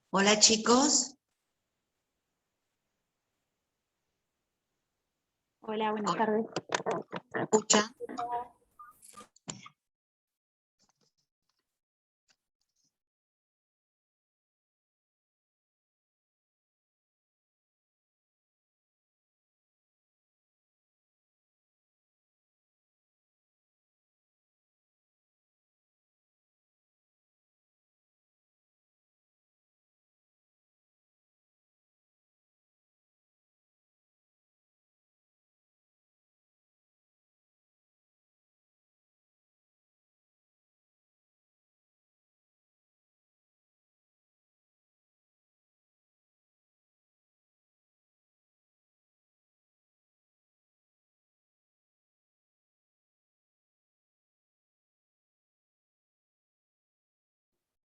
Hola chicos. Hola, buenas tardes. ¿Me escuchan?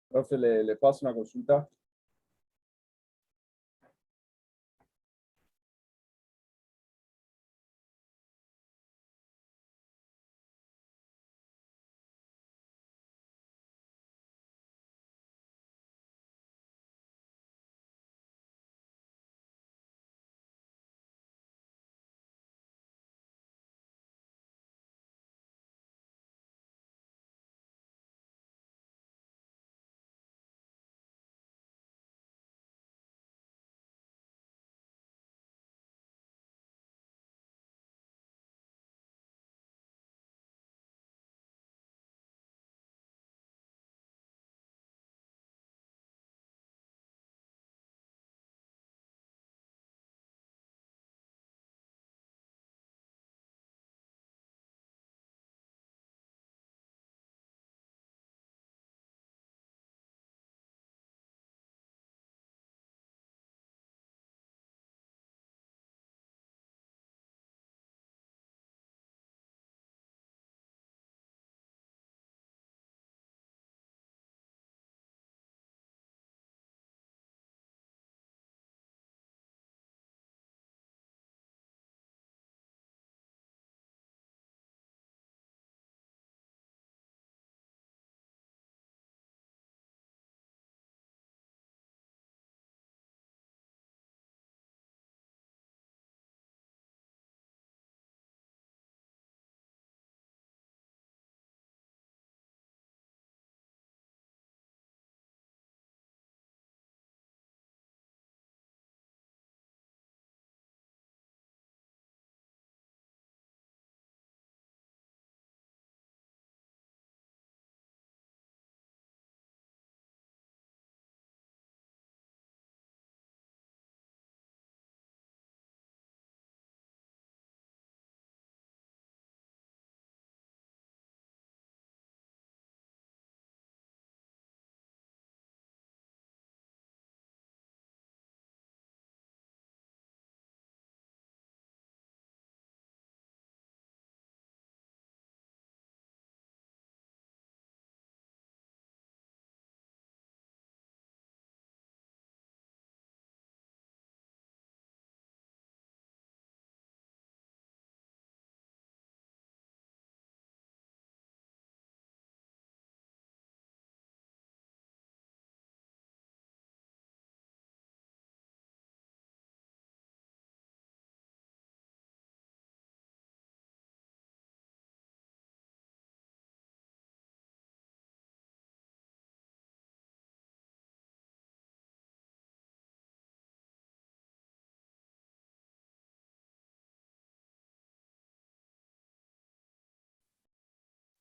Profe, le paso una consulta.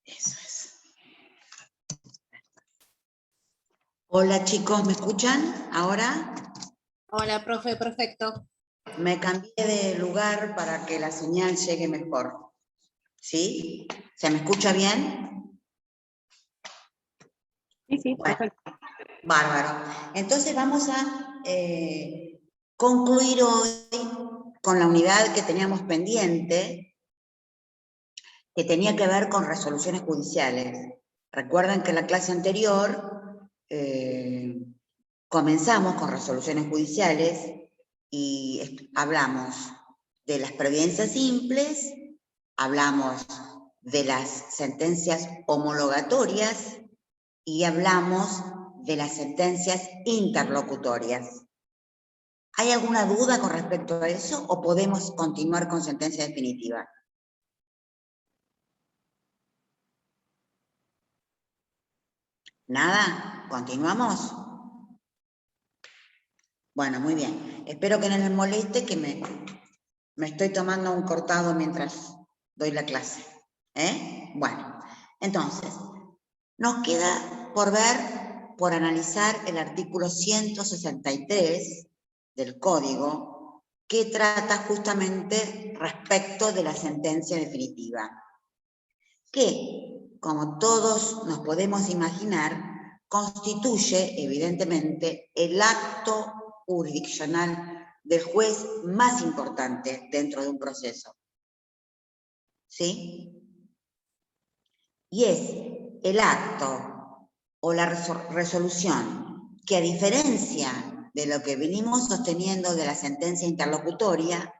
Eso es. Hola chicos, ¿me escuchan ahora? Hola, profe, perfecto. Me cambié de lugar para que la señal llegue mejor. ¿Sí? ¿Se me escucha bien? Sí, Bueno, perfecto. bárbaro. Entonces vamos a concluir hoy con la unidad que teníamos pendiente, que tenía que ver con resoluciones judiciales. Recuerden que en la clase anterior comenzamos con resoluciones judiciales y hablamos de las providencias simples, hablamos de las sentencias homologatorias y hablamos de las sentencias interlocutorias. ¿Hay alguna duda con respecto a eso o podemos continuar con sentencia definitiva? ¿Nada? ¿Continuamos? Bueno, muy bien. Espero que no les moleste que me estoy tomando un cortado mientras doy la clase. Bueno, entonces, nos queda por ver, por analizar el artículo 163 del Código, que trata justamente respecto de la sentencia definitiva, que, como todos nos podemos imaginar, constituye, evidentemente, el acto jurisdiccional del juez más importante dentro de un proceso. ¿Sí? Y es el acto o la resolución que, a diferencia de lo que venimos sosteniendo de la sentencia interlocutoria,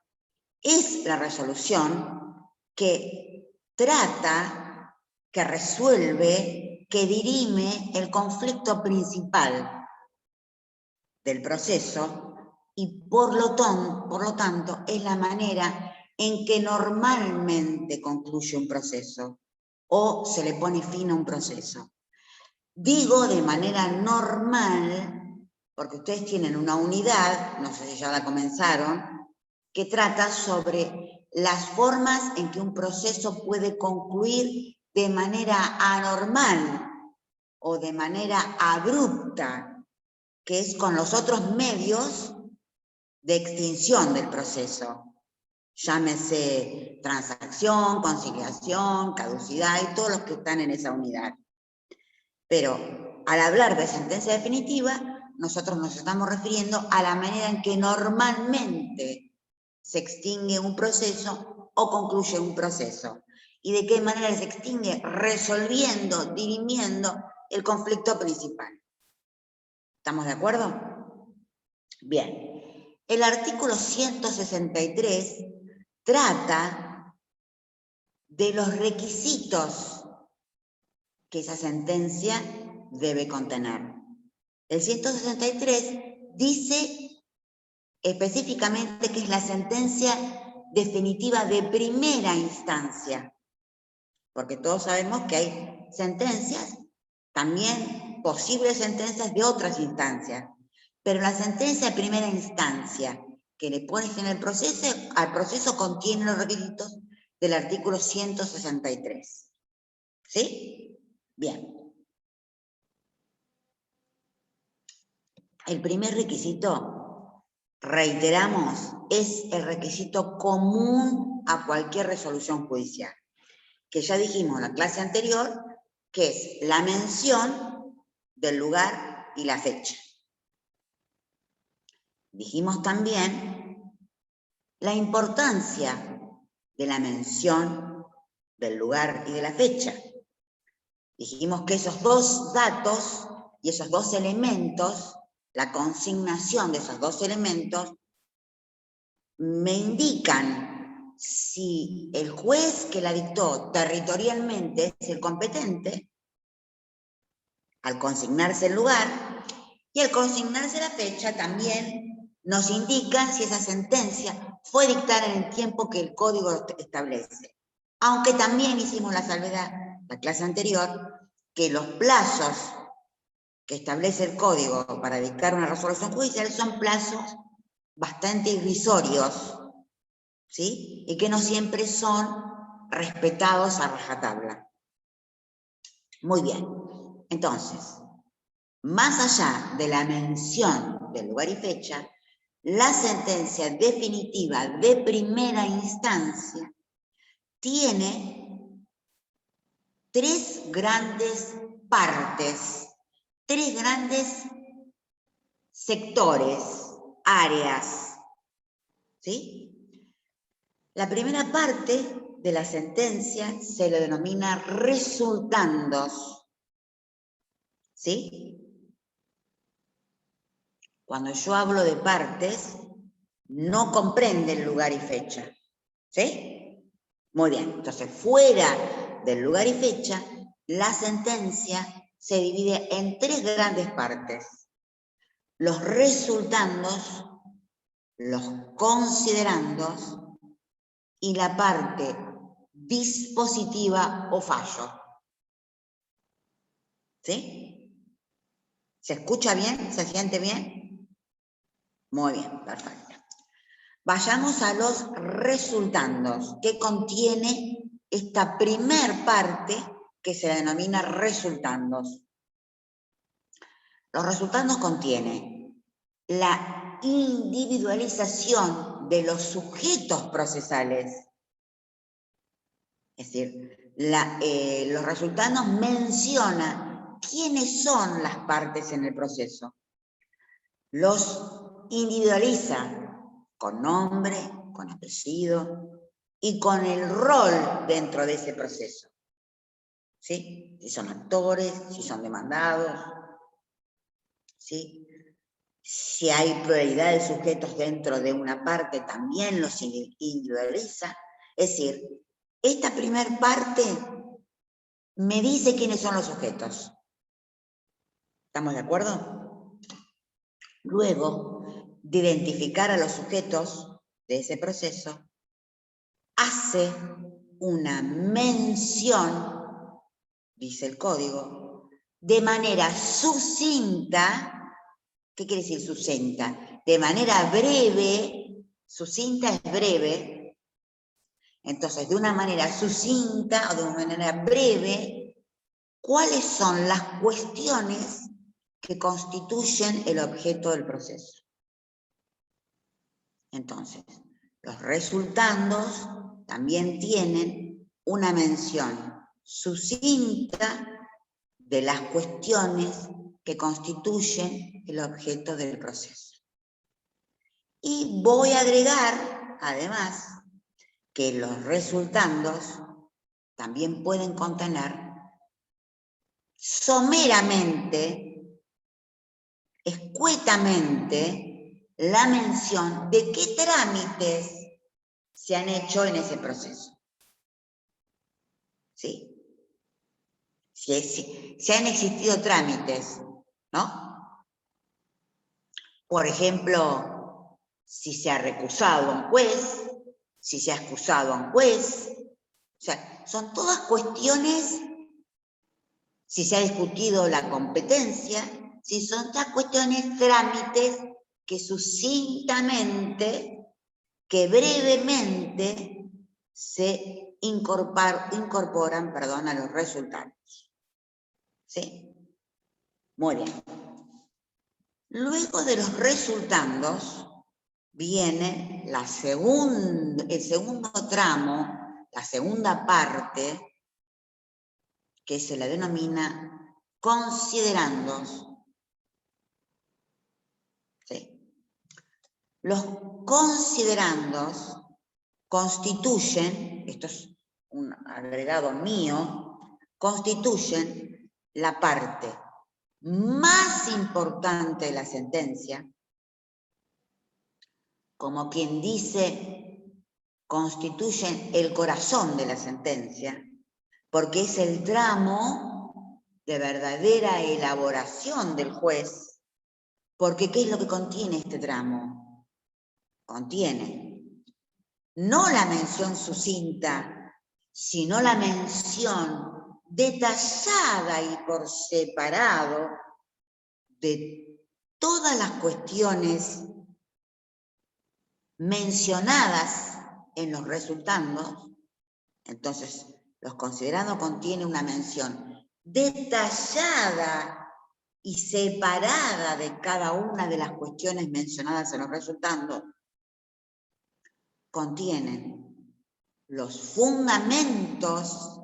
es la resolución que trata, que resuelve, que dirime el conflicto principal del proceso y por lo tanto es la manera en que normalmente concluye un proceso o se le pone fin a un proceso. Digo de manera normal, porque ustedes tienen una unidad, no sé si ya la comenzaron, que trata sobre las formas en que un proceso puede concluir de manera anormal o de manera abrupta, que es con los otros medios de extinción del proceso. Llámese transacción, conciliación, caducidad y todos los que están en esa unidad. Pero al hablar de sentencia definitiva, nosotros nos estamos refiriendo a la manera en que normalmente se extingue un proceso o concluye un proceso. ¿Y de qué manera se extingue? Resolviendo, dirimiendo el conflicto principal. ¿Estamos de acuerdo? Bien. El artículo 163 trata de los requisitos que esa sentencia debe contener. El 163 dice específicamente que es la sentencia definitiva de primera instancia, porque todos sabemos que hay sentencias, también posibles sentencias de otras instancias, pero la sentencia de primera instancia que le pones en el proceso, al proceso contiene los requisitos del artículo 163. ¿Sí? Bien. El primer requisito, reiteramos, es el requisito común a cualquier resolución judicial, que ya dijimos en la clase anterior, que es la mención del lugar y la fecha. Dijimos también la importancia de la mención del lugar y de la fecha. Dijimos que esos dos datos y esos dos elementos, la consignación de esos dos elementos, me indican si el juez que la dictó territorialmente es el competente, al consignarse el lugar, y al consignarse la fecha también nos indica si esa sentencia fue dictada en el tiempo que el código establece. Aunque también hicimos la salvedad, la clase anterior, que los plazos que establece el código para dictar una resolución judicial son plazos bastante irrisorios, ¿sí? Y que no siempre son respetados a rajatabla. Muy bien, entonces, más allá de la mención del lugar y fecha, la sentencia definitiva de primera instancia tiene tres grandes partes, tres grandes sectores, áreas, ¿sí? La primera parte de la sentencia se le denomina resultandos, ¿sí? Cuando yo hablo de partes, no comprende el lugar y fecha, ¿sí? Muy bien, entonces fuera del lugar y fecha, la sentencia se divide en tres grandes partes: los resultandos, los considerandos y la parte dispositiva o fallo. ¿Sí? ¿Se escucha bien? ¿Se siente bien? Muy bien, perfecto. Vayamos a los resultandos, que contiene esta primer parte que se denomina resultandos. Los resultandos contienen la individualización de los sujetos procesales. Es decir, los resultandos mencionan quiénes son las partes en el proceso. Los individualiza con nombre, con apellido y con el rol dentro de ese proceso. ¿Sí? Si son actores, si son demandados, ¿sí? Si hay pluralidad de sujetos dentro de una parte, también los individualiza. Es decir, esta primer parte me dice quiénes son los sujetos. ¿Estamos de acuerdo? Luego de identificar a los sujetos de ese proceso, hace una mención, dice el código, de manera sucinta. ¿Qué quiere decir sucinta? De manera breve, sucinta es breve. Entonces, de una manera sucinta o de una manera breve, ¿cuáles son las cuestiones que constituyen el objeto del proceso? Entonces, los resultandos también tienen una mención sucinta de las cuestiones que constituyen el objeto del proceso. Y voy a agregar, además, que los resultandos también pueden contener someramente, escuetamente, la mención de qué trámites se han hecho en ese proceso. ¿Sí? Si han existido trámites, ¿no? Por ejemplo, si se ha recusado a un juez, si se ha excusado a un juez. O sea, son todas cuestiones, si se ha discutido la competencia, si son todas cuestiones, trámites que sucintamente, que brevemente se incorporan a los resultados. ¿Sí? Muy bien. Luego de los resultandos viene el segundo tramo, la segunda parte, que se la denomina considerandos. ¿Sí? Los considerandos constituyen, esto es un agregado mío, constituyen la parte más importante de la sentencia, como quien dice, constituyen el corazón de la sentencia, porque es el tramo de verdadera elaboración del juez, porque ¿qué es lo que contiene este tramo? Contiene no la mención sucinta, sino la mención detallada y por separado de todas las cuestiones mencionadas en los resultandos. Entonces, los considerandos contienen una mención detallada y separada de cada una de las cuestiones mencionadas en los resultandos. Contienen los fundamentos,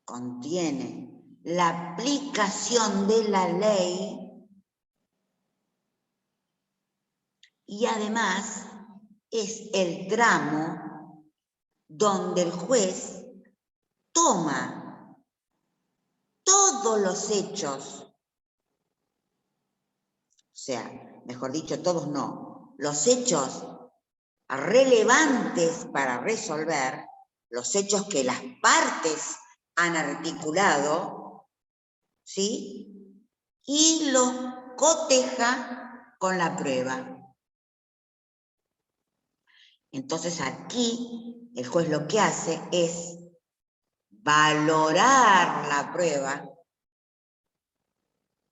contienen la aplicación de la ley y además es el tramo donde el juez toma todos los hechos, o sea, mejor dicho, todos no, los hechos relevantes para resolver, los hechos que las partes han articulado, ¿sí? Y los coteja con la prueba. Entonces aquí el juez lo que hace es valorar la prueba,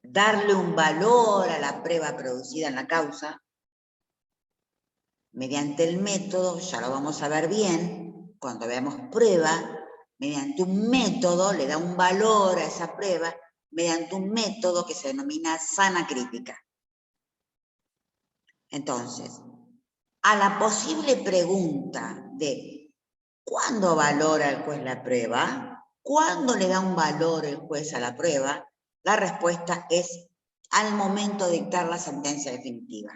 darle un valor a la prueba producida en la causa, mediante el método, ya lo vamos a ver bien, cuando veamos prueba, mediante un método le da un valor a esa prueba, mediante un método que se denomina sana crítica. Entonces, a la posible pregunta de ¿cuándo valora el juez la prueba? ¿Cuándo le da un valor el juez a la prueba? La respuesta es al momento de dictar la sentencia definitiva.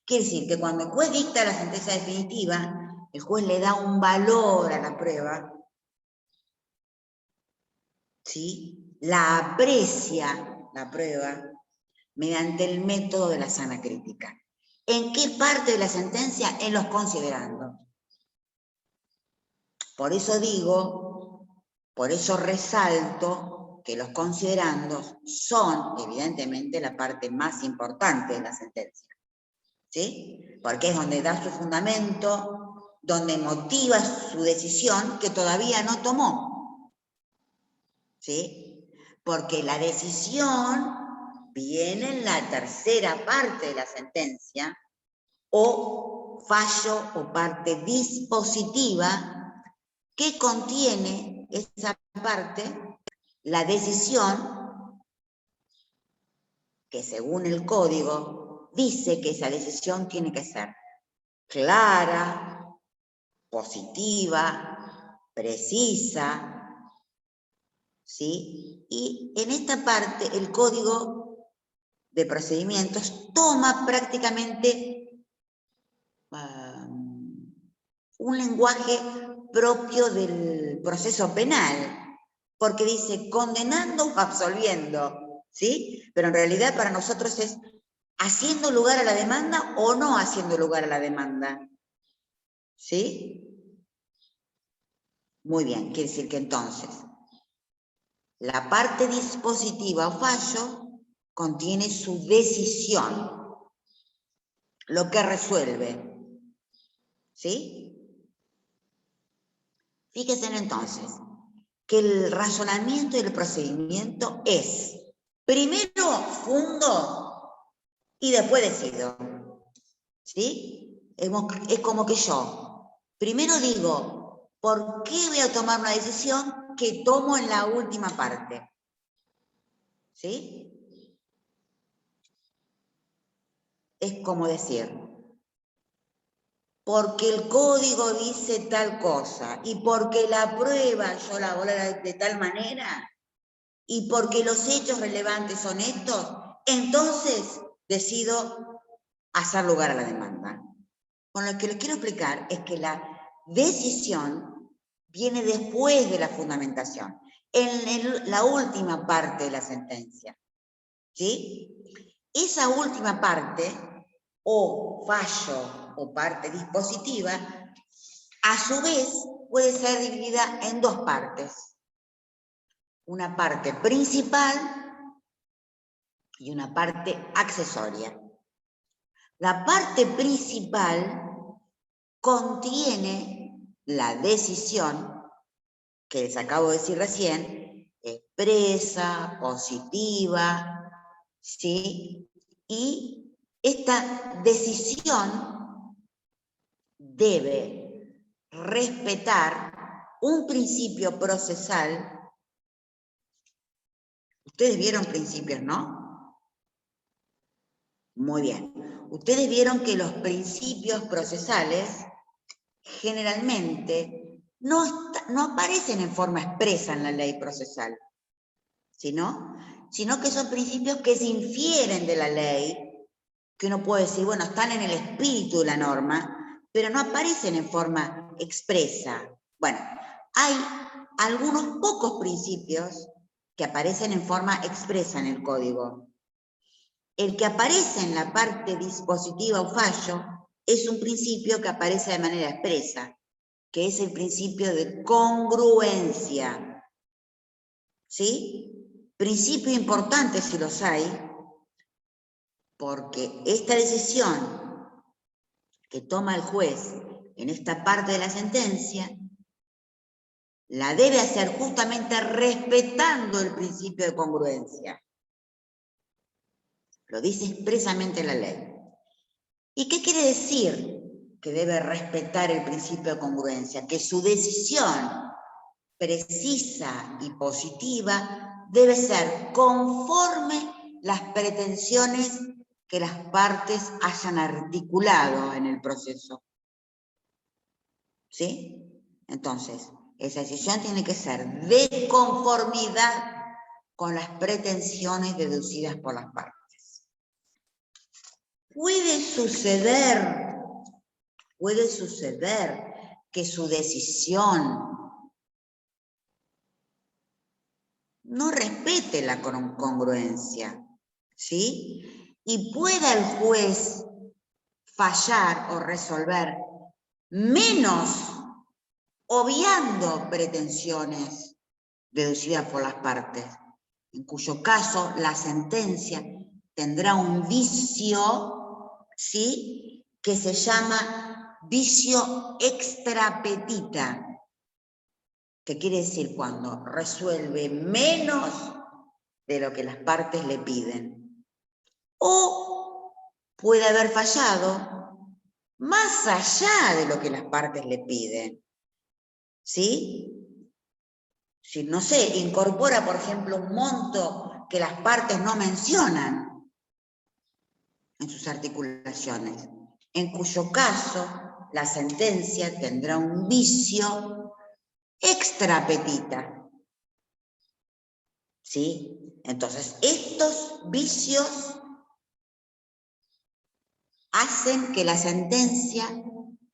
Quiere decir que cuando el juez dicta la sentencia definitiva, el juez le da un valor a la prueba, ¿sí? La aprecia la prueba mediante el método de la sana crítica. ¿En qué parte de la sentencia? En los considerandos. Por eso digo, por eso resalto que los considerandos son evidentemente la parte más importante de la sentencia. ¿Sí? Porque es donde da su fundamento, donde motiva su decisión que todavía no tomó. ¿Sí? Porque la decisión viene en la tercera parte de la sentencia, o fallo o parte dispositiva que contiene esa parte, la decisión, que según el código dice que esa decisión tiene que ser clara, positiva, precisa, ¿sí? Y en esta parte el código de procedimientos toma prácticamente un lenguaje propio del proceso penal, porque dice condenando o absolviendo, ¿sí? Pero en realidad para nosotros es haciendo lugar a la demanda o no haciendo lugar a la demanda, ¿sí? Muy bien, quiere decir que entonces la parte dispositiva o fallo contiene su decisión, lo que resuelve, ¿sí? Fíjense entonces que el razonamiento y el procedimiento es primero fundo y después decido, ¿sí? Es como que yo primero digo, ¿por qué voy a tomar una decisión que tomo en la última parte? ¿Sí? Es como decir, porque el código dice tal cosa, y porque la prueba yo la hago de tal manera, y porque los hechos relevantes son estos, entonces decido hacer lugar a la demanda. Con lo que les quiero explicar es que la decisión viene después de la fundamentación, en la última parte de la sentencia, ¿sí? Esa última parte, o fallo o parte dispositiva, a su vez puede ser dividida en dos partes. Una parte principal y una parte accesoria. La parte principal contiene la decisión, que les acabo de decir recién, expresa, positiva, ¿sí? Y esta decisión debe respetar un principio procesal. Ustedes vieron principios, ¿no? Muy bien. Ustedes vieron que los principios procesales generalmente no aparecen en forma expresa en la ley procesal, sino que son principios que se infieren de la ley, que uno puede decir, bueno, están en el espíritu de la norma, pero no aparecen en forma expresa. Bueno, hay algunos pocos principios que aparecen en forma expresa en el código. El que aparece en la parte dispositiva o fallo es un principio que aparece de manera expresa, que es el principio de congruencia. ¿Sí? Principio importante si los hay, porque esta decisión que toma el juez en esta parte de la sentencia, la debe hacer justamente respetando el principio de congruencia. Lo dice expresamente la ley. ¿Y qué quiere decir que debe respetar el principio de congruencia? Que su decisión precisa y positiva debe ser conforme las pretensiones que las partes hayan articulado en el proceso. ¿Sí? Entonces, esa decisión tiene que ser de conformidad con las pretensiones deducidas por las partes. Puede suceder que su decisión no respete la congruencia, ¿sí? Y pueda el juez fallar o resolver menos obviando pretensiones deducidas por las partes, en cuyo caso la sentencia tendrá un vicio, ¿sí?, que se llama vicio extra petita, que quiere decir cuando resuelve menos de lo que las partes le piden. O puede haber fallado más allá de lo que las partes le piden. ¿Sí? Si, no sé, incorpora, por ejemplo, un monto que las partes no mencionan en sus articulaciones, en cuyo caso la sentencia tendrá un vicio extra petita. ¿Sí? Entonces, estos vicios hacen que la sentencia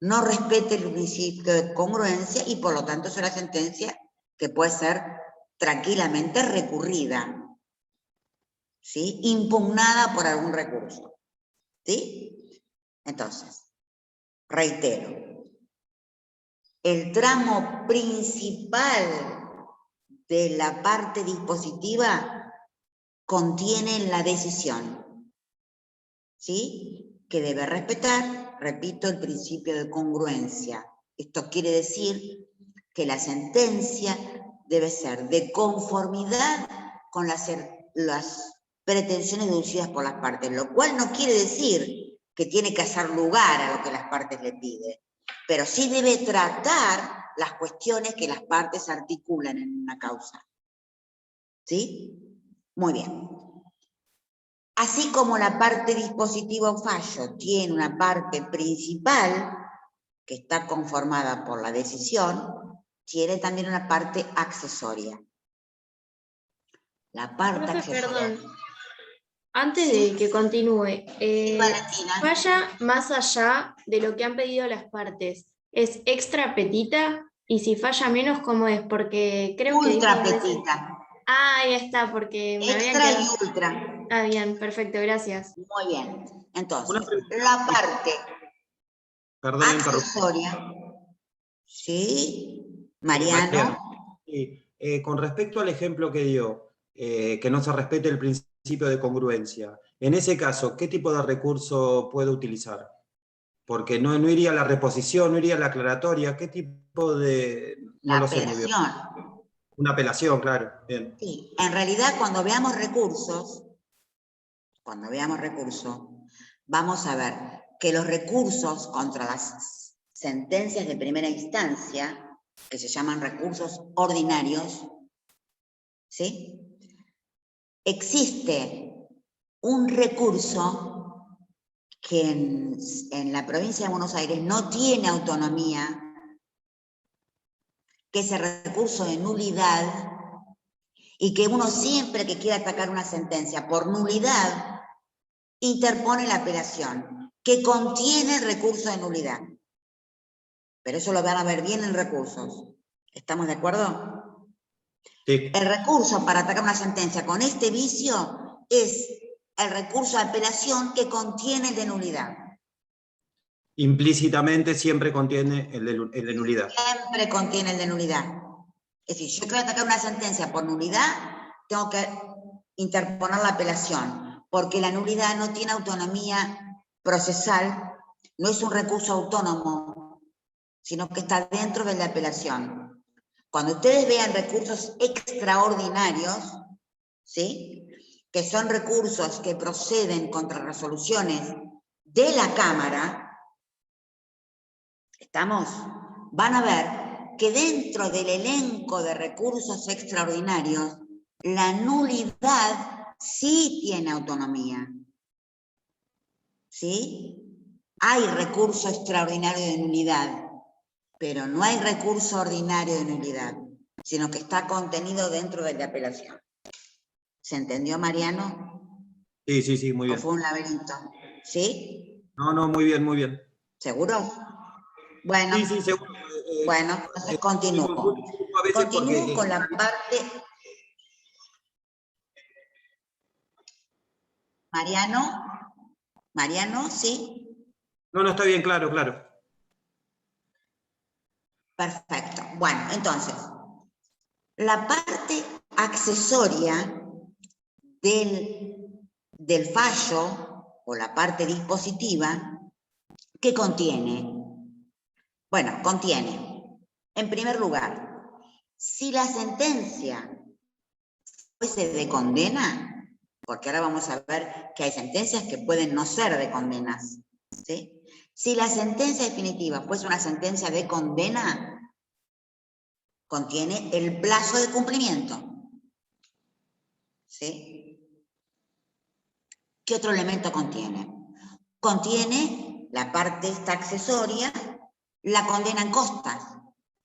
no respete el principio de congruencia y por lo tanto es una sentencia que puede ser tranquilamente recurrida, ¿sí?, impugnada por algún recurso. ¿Sí? Entonces, reitero, el tramo principal de la parte dispositiva contiene la decisión, ¿sí?, que debe respetar, repito, el principio de congruencia. Esto quiere decir que la sentencia debe ser de conformidad con las pretensiones deducidas por las partes, lo cual no quiere decir que tiene que hacer lugar a lo que las partes le piden, pero sí debe tratar las cuestiones que las partes articulan en una causa. ¿Sí? Muy bien. Así como la parte dispositiva o fallo tiene una parte principal, que está conformada por la decisión, tiene también una parte accesoria. La parte accesoria. Perdón, antes de que continúe, Valentina. falla más allá de lo que han pedido las partes. ¿Es extra petita? Y si falla menos, ¿cómo es? Porque creo que Ultra dijo dos veces. petita. Ah, ahí está, porque me habían Extra quedado. y ultra. Ah, bien, perfecto, gracias. Muy bien. Entonces, Una pregunta. la parte Perdón la interrupción. accesoria. ¿Sí? Mariano. Sí, con respecto al ejemplo que dio, que no se respete el principio de congruencia, en ese caso, ¿qué tipo de recurso puede utilizar? Porque no iría a la reposición, no iría a la aclaratoria, ¿qué tipo de...? No La lo sé muy bien. apelación. Una apelación, claro. Bien. Sí, en realidad cuando veamos recursos, vamos a ver que los recursos contra las sentencias de primera instancia, que se llaman recursos ordinarios, ¿sí?, existe un recurso que en la provincia de Buenos Aires no tiene autonomía, que es el recurso de nulidad, y que uno siempre que quiera atacar una sentencia por nulidad, interpone la apelación, que contiene el recurso de nulidad. Pero eso lo van a ver bien en recursos. ¿Estamos de acuerdo? Sí. El recurso para atacar una sentencia con este vicio es el recurso de apelación que contiene el de nulidad. Implícitamente siempre contiene el de nulidad. Siempre contiene el de nulidad. Es decir, yo quiero atacar una sentencia por nulidad, tengo que interponer la apelación, porque la nulidad no tiene autonomía procesal, no es un recurso autónomo, sino que está dentro de la apelación. Cuando ustedes vean recursos extraordinarios, ¿sí?, que son recursos que proceden contra resoluciones de la Cámara, ¿estamos? Van a ver que dentro del elenco de recursos extraordinarios, la nulidad sí tiene autonomía. ¿Sí? Hay recurso extraordinario de nulidad, pero no hay recurso ordinario de nulidad, sino que está contenido dentro de la apelación. ¿Se entendió, Mariano? Sí, sí, sí, muy ¿O bien. fue un laberinto? ¿Sí? No, muy bien, muy bien. ¿Seguro? Bueno, Sí, sí, seguro. bueno, entonces Digo, continúo. a veces Continúo porque con la parte... Mariano, ¿sí? no, está bien, claro, claro. Perfecto. Bueno, entonces, la parte accesoria del fallo, o la parte dispositiva, ¿qué contiene? Bueno, contiene, en primer lugar, si la sentencia fuese de condena, porque ahora vamos a ver que hay sentencias que pueden no ser de condenas, ¿sí? Si la sentencia definitiva fuese una sentencia de condena, contiene el plazo de cumplimiento, ¿sí? ¿Qué otro elemento contiene? Contiene la parte esta accesoria, la condena en costas,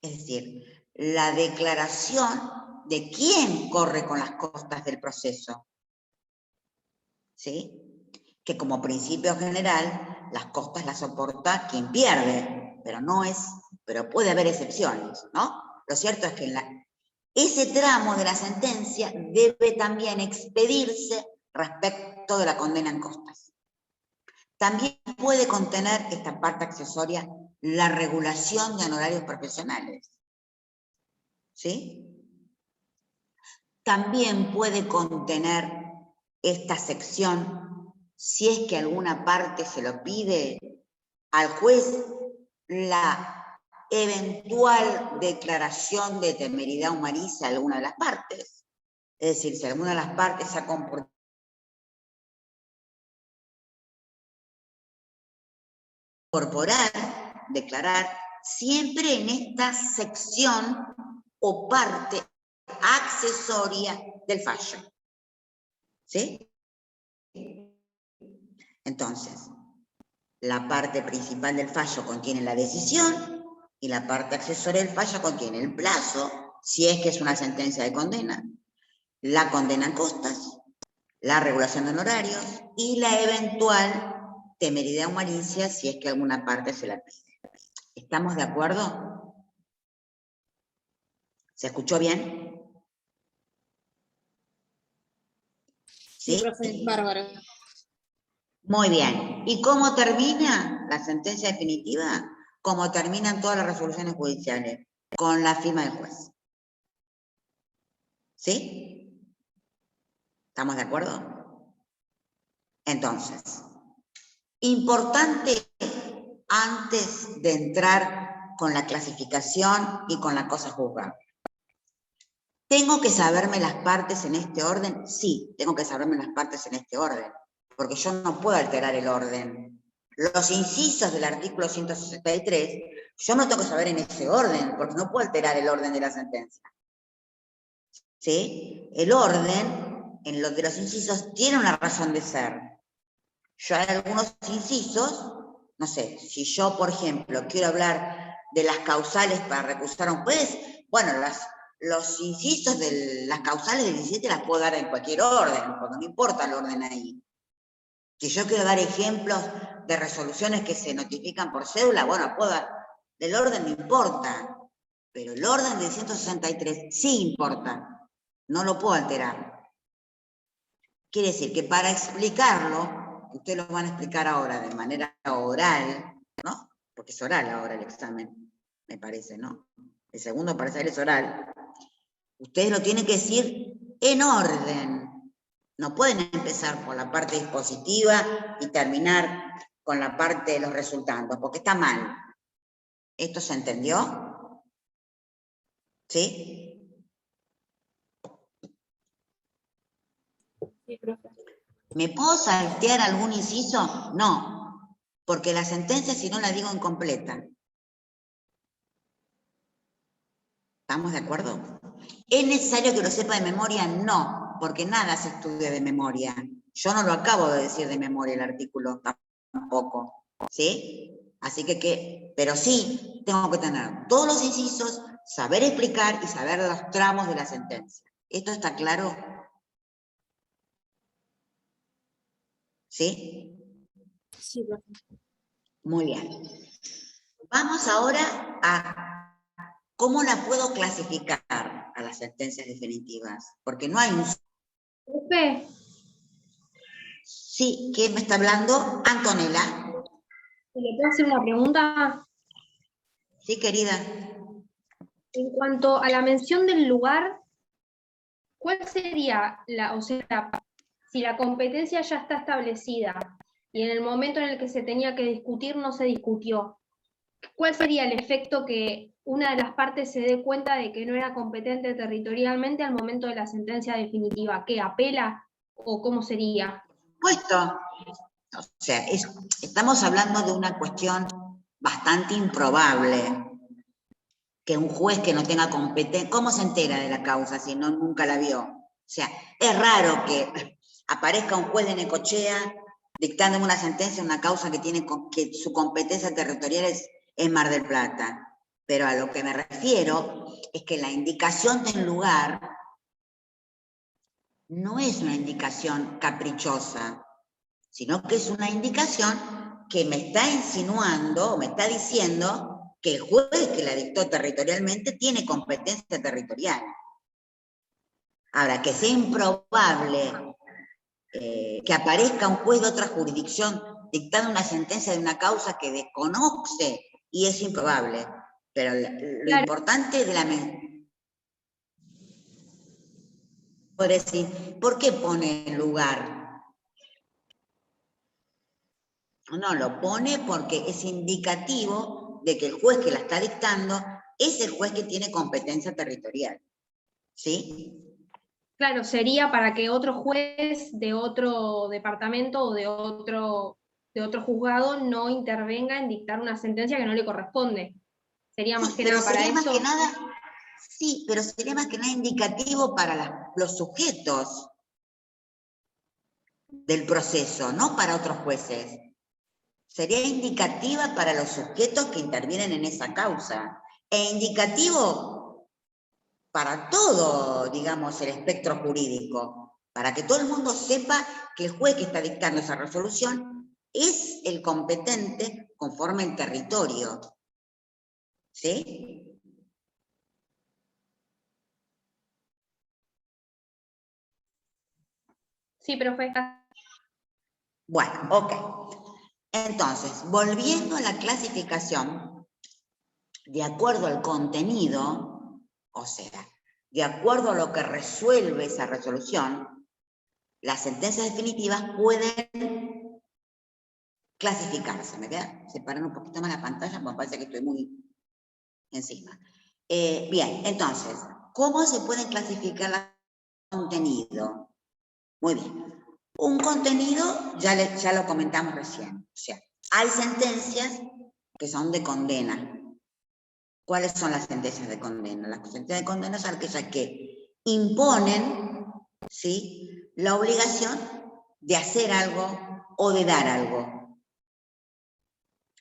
es decir, la declaración de quién corre con las costas del proceso, ¿sí? Que como principio general, las costas las soporta quien pierde, pero puede haber excepciones, ¿no? Lo cierto es que ese tramo de la sentencia debe también expedirse respecto de la condena en costas. También puede contener esta parte accesoria la regulación de honorarios profesionales, ¿sí? También puede contener esta sección, si es que alguna parte se lo pide al juez, la eventual declaración de temeridad o malicia de alguna de las partes. Es decir, si alguna de las partes se ha comportado incorporar, declarar, siempre en esta sección o parte accesoria del fallo. ¿Sí? Entonces, la parte principal del fallo contiene la decisión y la parte accesoria del fallo contiene el plazo, si es que es una sentencia de condena, la condena en costas, la regulación de honorarios y la eventual temeridad o malicia si es que alguna parte se la pide. ¿Estamos de acuerdo? ¿Se escuchó bien? Sí, profe, bárbaro. Muy bien. ¿Y cómo termina la sentencia definitiva? Como terminan todas las resoluciones judiciales, con la firma del juez. ¿Sí? ¿Estamos de acuerdo? Entonces, importante antes de entrar con la clasificación y con la cosa juzgada. ¿Tengo que saberme las partes en este orden? Sí, tengo que saberme las partes en este orden, porque yo no puedo alterar el orden. Los incisos del artículo 163, yo no tengo que saber en ese orden, porque no puedo alterar el orden de la sentencia. ¿Sí? El orden, en lo de los incisos, tiene una razón de ser. Yo hay algunos incisos, no sé, si yo, por ejemplo, quiero hablar de las causales para recusar a un juez, bueno, los incisos de las causales del 17 las puedo dar en cualquier orden, porque no importa el orden ahí. Si yo quiero dar ejemplos de resoluciones que se notifican por cédula, bueno, puedo dar, del orden no importa, pero el orden del 163 sí importa, no lo puedo alterar. Quiere decir que para explicarlo, ustedes lo van a explicar ahora de manera oral, ¿no? Porque es oral ahora el examen, me parece, ¿no? El segundo parcial es oral. Ustedes lo tienen que decir en orden. No pueden empezar por la parte dispositiva y terminar con la parte de los resultandos, porque está mal. ¿Esto se entendió? ¿Sí? Sí, profe. ¿Me puedo saltear algún inciso? No, porque la sentencia si no la digo incompleta. ¿Estamos de acuerdo? ¿Es necesario que lo sepa de memoria? No, porque nada se estudia de memoria. Yo no lo acabo de decir de memoria el artículo tampoco, ¿sí? Así que, pero sí tengo que tener todos los incisos, saber explicar y saber los tramos de la sentencia. ¿Esto está claro? ¿Sí? Sí, profe. Muy bien. Vamos ahora a cómo la puedo clasificar a las sentencias definitivas, porque no hay un... Profe, Sí, ¿quién me está hablando? Antonella. ¿le puedo hacer una pregunta? Sí, querida. En cuanto a la mención del lugar, ¿cuál sería o sea, si la competencia ya está establecida y en el momento en el que se tenía que discutir no se discutió, ¿cuál sería el efecto que una de las partes se dé cuenta de que no era competente territorialmente al momento de la sentencia definitiva? ¿Qué apela o cómo sería? Puesto. O sea, estamos hablando de una cuestión bastante improbable. Que un juez que no tenga competencia, ¿cómo se entera de la causa si no nunca la vio? O sea, es raro que aparezca un juez de Necochea dictando una sentencia en una causa que que su competencia territorial es Mar del Plata. Pero a lo que me refiero es que la indicación del lugar no es una indicación caprichosa, sino que es una indicación que me está insinuando o me está diciendo que el juez que la dictó territorialmente tiene competencia territorial. Ahora, que sea improbable que aparezca un juez de otra jurisdicción dictando una sentencia de una causa que desconoce, y es improbable. Pero lo importante de la... Por decir, ¿por qué pone el lugar? No, lo pone porque es indicativo de que el juez que la está dictando es el juez que tiene competencia territorial. ¿Sí? Claro, sería para que otro juez de otro departamento o de otro juzgado no intervenga en dictar una sentencia que no le corresponde. Sería más Sí, que pero nada para sería más eso. que nada, sí, pero sería más que nada indicativo para los sujetos del proceso, no para otros jueces. Sería indicativa para los sujetos que intervienen en esa causa, e indicativo para todo, digamos, el espectro jurídico, para que todo el mundo sepa que el juez que está dictando esa resolución es el competente conforme el territorio. ¿Sí? Sí, profe. Bueno, ok. Entonces, volviendo a la clasificación, de acuerdo al contenido, o sea, de acuerdo a lo que resuelve esa resolución, las sentencias definitivas pueden clasificarse. Me voy a separar un poquito más la pantalla, porque me parece que estoy muy encima. Bien, entonces, ¿cómo se pueden clasificar los contenidos? Muy bien. Un contenido, ya lo comentamos recién. O sea, hay sentencias que son de condena. ¿Cuáles son las sentencias de condena? Las sentencias de condena son aquellas que imponen, ¿sí?, la obligación de hacer algo o de dar algo.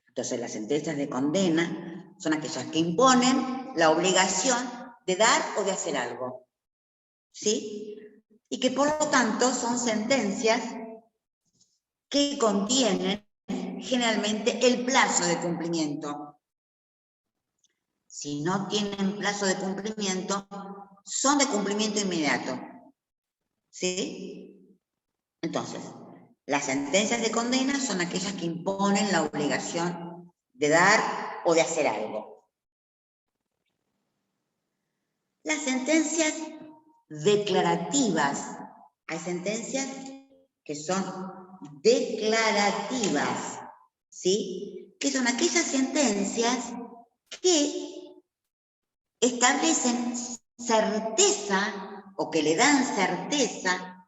Entonces, las sentencias de condena son aquellas que imponen la obligación de dar o de hacer algo, ¿sí? Y que por lo tanto son sentencias que contienen generalmente el plazo de cumplimiento. Si no tienen plazo de cumplimiento, son de cumplimiento inmediato. ¿Sí? Entonces, las sentencias de condena son aquellas que imponen la obligación de dar o de hacer algo. Las sentencias declarativas hay sentencias que son declarativas, ¿sí? Que son aquellas sentencias que establecen certeza o que le dan certeza,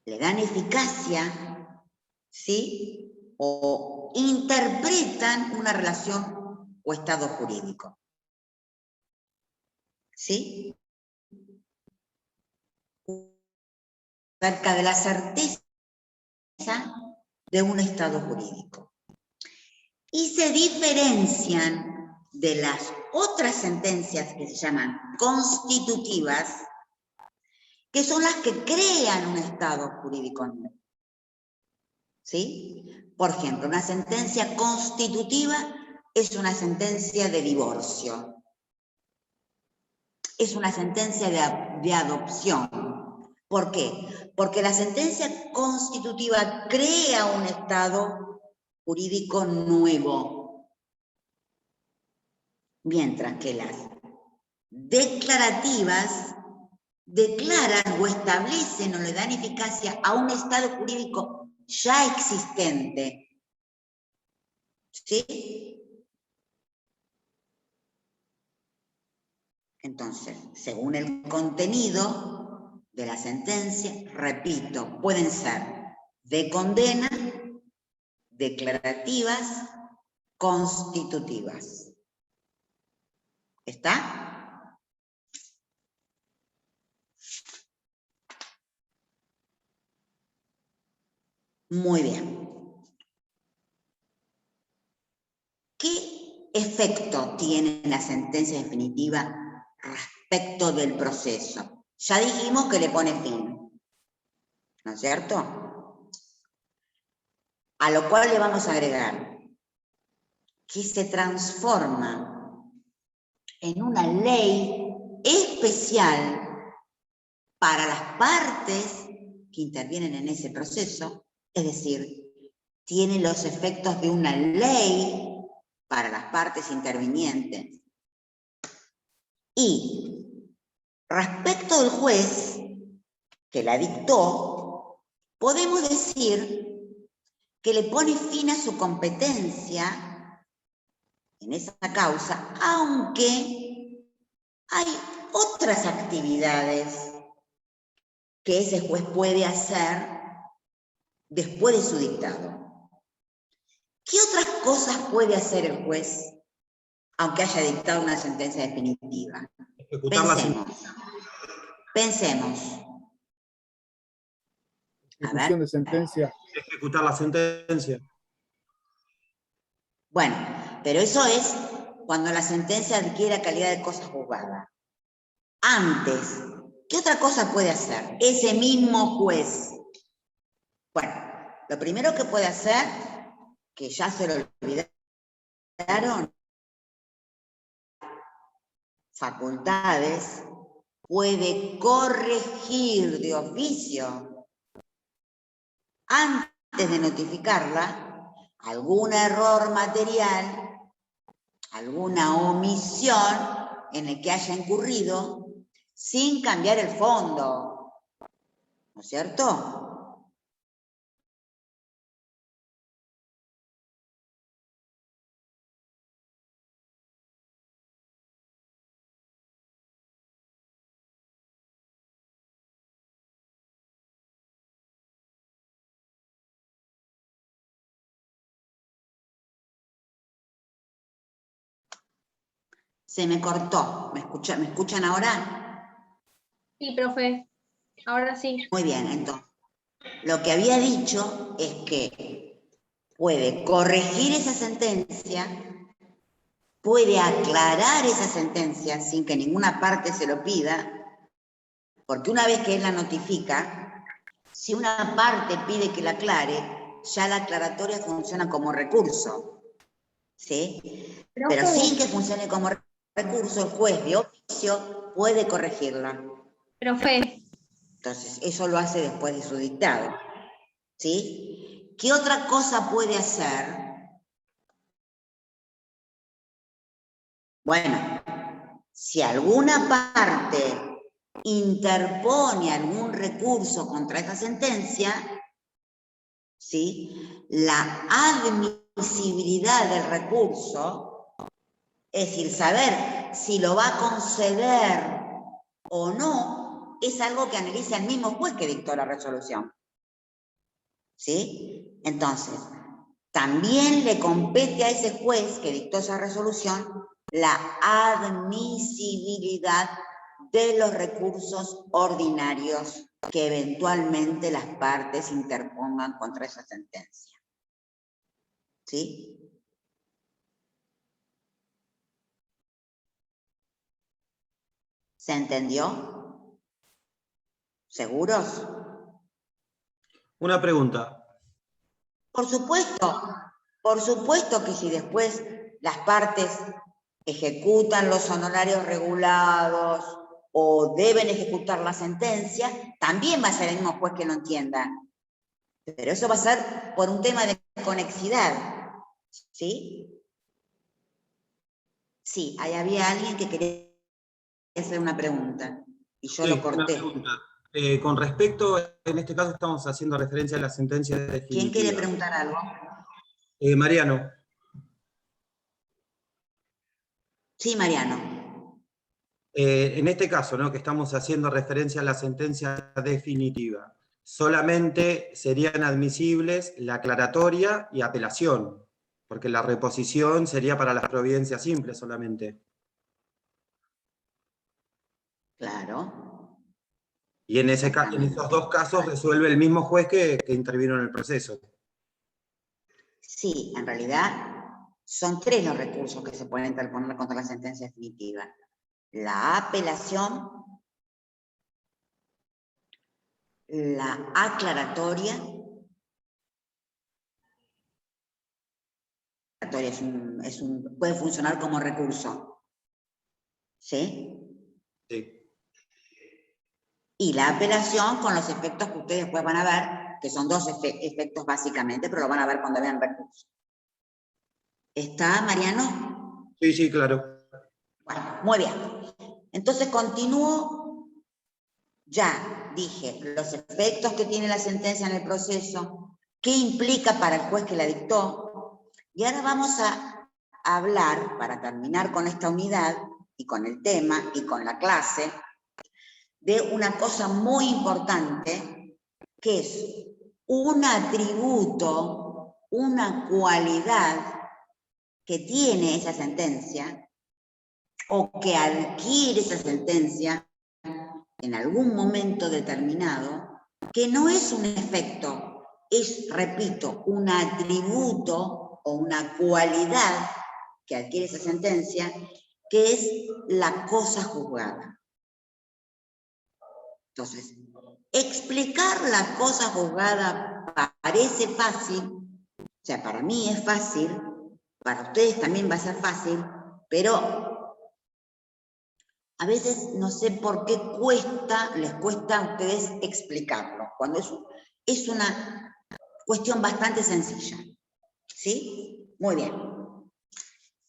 le dan eficacia, ¿sí? O interpretan una relación o estado jurídico. ¿Sí? Acerca de la certeza de un estado jurídico. Y se diferencian de las otras sentencias que se llaman constitutivas, que son las que crean un estado jurídico nuevo. ¿Sí? Por ejemplo, una sentencia constitutiva es una sentencia de divorcio. Es una sentencia de adopción. ¿Por qué? Porque la sentencia constitutiva crea un estado jurídico nuevo. Mientras que las declarativas declaran o establecen o le dan eficacia a un estado jurídico ya existente. ¿Sí? Entonces, según el contenido de la sentencia, repito, pueden ser de condena, declarativas, constitutivas. ¿Está? Muy bien. ¿Qué efecto tiene la sentencia definitiva respecto del proceso? Ya dijimos que le pone fin, ¿no es cierto? A lo cual le vamos a agregar que se transforma en una ley especial para las partes que intervienen en ese proceso, es decir, tiene los efectos de una ley para las partes intervinientes. Y respecto del juez que la dictó, podemos decir que le pone fin a su competencia en esa causa, aunque hay otras actividades que ese juez puede hacer después de su dictado. ¿Qué otras cosas puede hacer el juez, aunque haya dictado una sentencia definitiva? Pensemos. Ejecución de sentencia. Ejecutar la sentencia. Bueno, pero eso es cuando la sentencia adquiere calidad de cosa juzgada. Antes, ¿qué otra cosa puede hacer ese mismo juez? Bueno, lo primero que puede hacer, que ya se lo olvidaron, facultades, puede corregir de oficio, antes de notificarla, algún error material, alguna omisión en el que haya incurrido, sin cambiar el fondo, ¿no es cierto? Se me cortó. ¿Me escuchan ahora? Sí, profe. Ahora sí. Muy bien, entonces. Lo que había dicho es que puede corregir esa sentencia, puede aclarar esa sentencia sin que ninguna parte se lo pida, porque una vez que él la notifica, si una parte pide que la aclare, ya la aclaratoria funciona como recurso, ¿sí? Pero sin que funcione como recurso, el juez de oficio puede corregirla. Profe. Entonces, eso lo hace después de su dictado, ¿sí? ¿Qué otra cosa puede hacer? Bueno, si alguna parte interpone algún recurso contra esa sentencia, ¿sí? La admisibilidad del recurso, es decir, saber si lo va a conceder o no, es algo que analiza el mismo juez que dictó la resolución. ¿Sí? Entonces, también le compete a ese juez que dictó esa resolución la admisibilidad de los recursos ordinarios que eventualmente las partes interpongan contra esa sentencia. ¿Sí? ¿Se entendió? ¿Seguros? Una pregunta. Por supuesto que si después las partes ejecutan los honorarios regulados o deben ejecutar la sentencia, también va a ser el mismo juez que lo entienda. Pero eso va a ser por un tema de conexidad, ¿sí? Sí, ahí había alguien que quería hacer una pregunta y yo lo corté. Una pregunta. Con respecto, en este caso estamos haciendo referencia a la sentencia definitiva. ¿Quién quiere preguntar algo? Mariano. Sí, Mariano. En este caso, ¿no?, que estamos haciendo referencia a la sentencia definitiva, solamente serían admisibles la aclaratoria y apelación, porque la reposición sería para las providencias simples solamente. Claro. Y en esos dos casos resuelve el mismo juez que intervino en el proceso. Sí, en realidad son 3 los recursos que se pueden interponer contra la sentencia definitiva. La apelación, la aclaratoria, puede funcionar como recurso, ¿sí? Sí. Y la apelación con los efectos que ustedes después van a ver, que son 2 efectos básicamente, pero lo van a ver cuando vean recurso. ¿Está, Mariano? Sí, sí, claro. Bueno, muy bien. Entonces continúo. Ya dije los efectos que tiene la sentencia en el proceso, qué implica para el juez que la dictó, y ahora vamos a hablar, para terminar con esta unidad, y con el tema, y con la clase, de una cosa muy importante, que es un atributo, una cualidad que tiene esa sentencia, o que adquiere esa sentencia, en algún momento determinado, que no es un efecto, es, repito, un atributo o una cualidad que adquiere esa sentencia, que es la cosa juzgada. Entonces, explicar la cosa juzgada parece fácil, o sea, para mí es fácil, para ustedes también va a ser fácil, pero a veces no sé por qué les cuesta a ustedes explicarlo, cuando es una cuestión bastante sencilla. ¿Sí? Muy bien.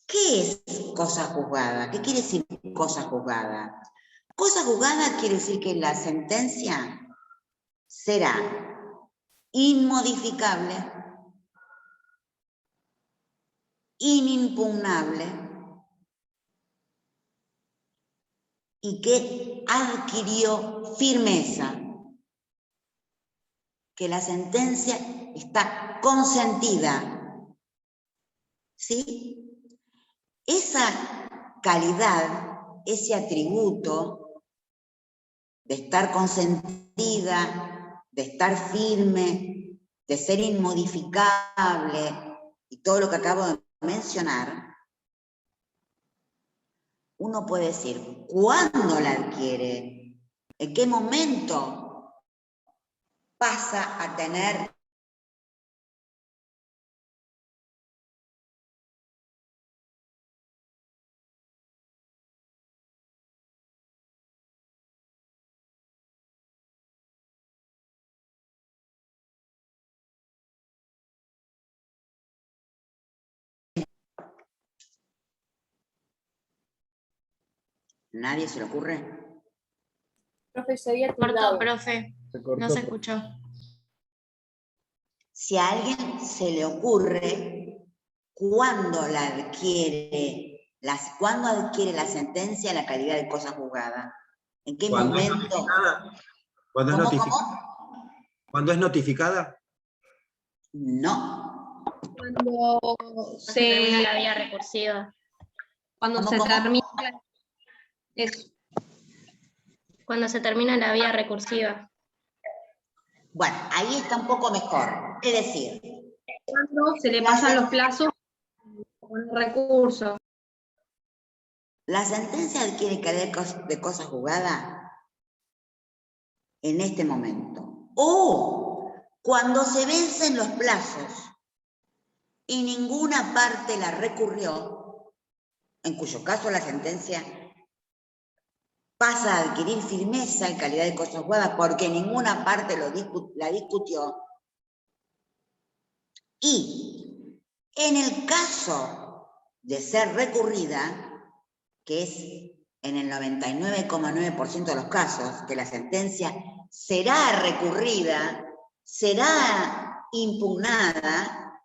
¿Qué es cosa juzgada? ¿Qué quiere decir cosa juzgada? Cosa juzgada quiere decir que la sentencia será inmodificable, inimpugnable, y que adquirió firmeza, que la sentencia está consentida, ¿sí? Esa calidad, ese atributo de estar consentida, de estar firme, de ser inmodificable, y todo lo que acabo de mencionar, uno puede decir, ¿cuándo la adquiere? ¿En qué momento pasa a tener ¿Nadie se le ocurre? Profe, se había Cortó, tildado. profe. Se cortó. No se escuchó. Si a alguien se le ocurre cuándo cuándo adquiere la sentencia la calidad de cosa juzgada. ¿En qué ¿Cuándo es momento? notificada? ¿Cuándo es ¿Cómo, notificada? cómo? ¿Cuándo es notificada? No. Cuando Se termina se, la vía recursiva. cuando ¿Cómo, se cómo? termina eso. Cuando se termina la vía recursiva. Bueno, ahí está un poco mejor. Es decir, Cuando se le pasan los plazos con el recurso. la sentencia adquiere calidad de cosa juzgada en este momento. O cuando se vencen los plazos y ninguna parte la recurrió, en cuyo caso la sentencia pasa a adquirir firmeza y calidad de cosa juzgada porque ninguna parte la discutió. Y en el caso de ser recurrida, que es en el 99,9% de los casos, que la sentencia será recurrida, será impugnada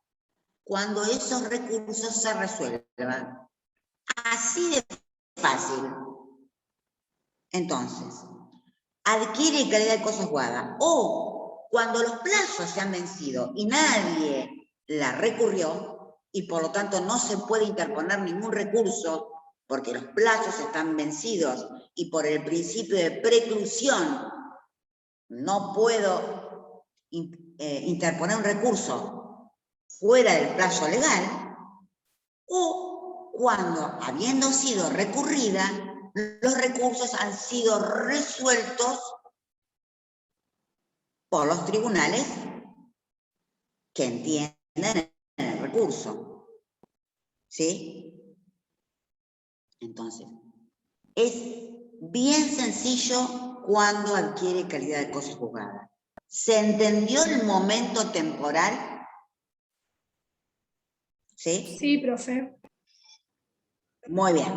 cuando esos recursos se resuelvan. Así de fácil. Entonces, adquiere calidad de cosa juzgada o cuando los plazos se han vencido y nadie la recurrió y por lo tanto no se puede interponer ningún recurso porque los plazos están vencidos y por el principio de preclusión no puedo interponer un recurso fuera del plazo legal, o cuando, habiendo sido recurrida, los recursos han sido resueltos por los tribunales que entienden el recurso. ¿Sí? Entonces, es bien sencillo cuando adquiere calidad de cosa juzgada. ¿Se entendió el momento temporal? ¿Sí? Sí, profe. Muy bien.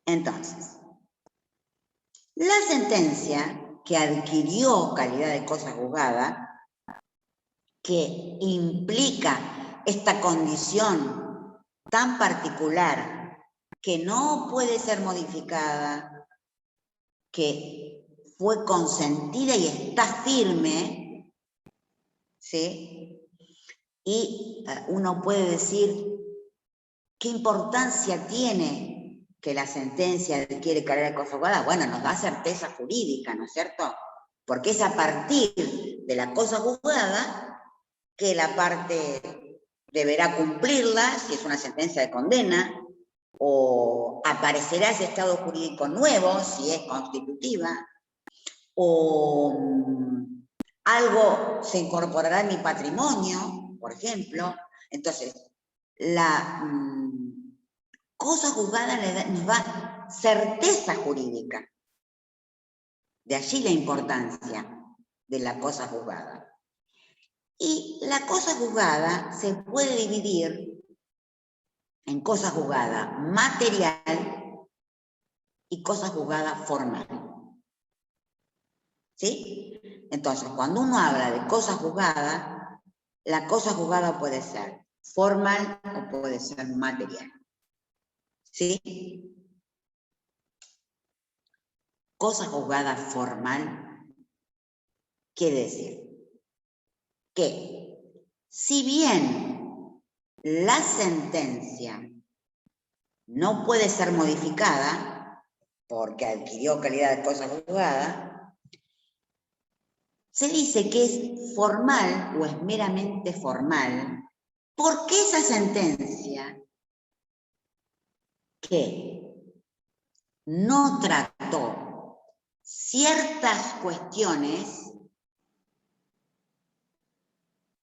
Entonces, la sentencia que adquirió calidad de cosa juzgada, que implica esta condición tan particular que no puede ser modificada, que fue consentida y está firme, ¿sí? Y uno puede decir, ¿qué importancia tiene que la sentencia adquiere calidad de cosa juzgada? Bueno, nos da certeza jurídica, ¿no es cierto? Porque es a partir de la cosa juzgada que la parte deberá cumplirla, si es una sentencia de condena, o aparecerá ese estado jurídico nuevo, si es constitutiva, o algo se incorporará en mi patrimonio, por ejemplo. Entonces, la cosa juzgada nos da certeza jurídica. De allí la importancia de la cosa juzgada. Y la cosa juzgada se puede dividir en cosa juzgada material y cosa juzgada formal. ¿Sí? Entonces, cuando uno habla de cosa juzgada, la cosa juzgada puede ser formal o puede ser material. ¿Sí? Cosa juzgada formal quiere decir que si bien la sentencia no puede ser modificada porque adquirió calidad de cosa juzgada, se dice que es formal o es meramente formal porque esa sentencia que no trató ciertas cuestiones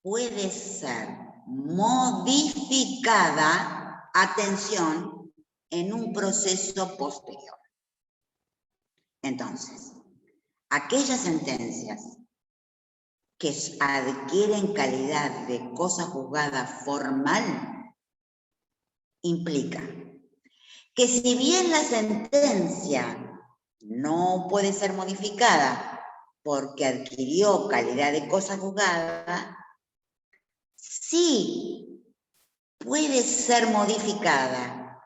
puede ser modificada, atención, en un proceso posterior. Entonces, aquellas sentencias que adquieren calidad de cosa juzgada formal implica que si bien la sentencia no puede ser modificada porque adquirió calidad de cosa juzgada, sí puede ser modificada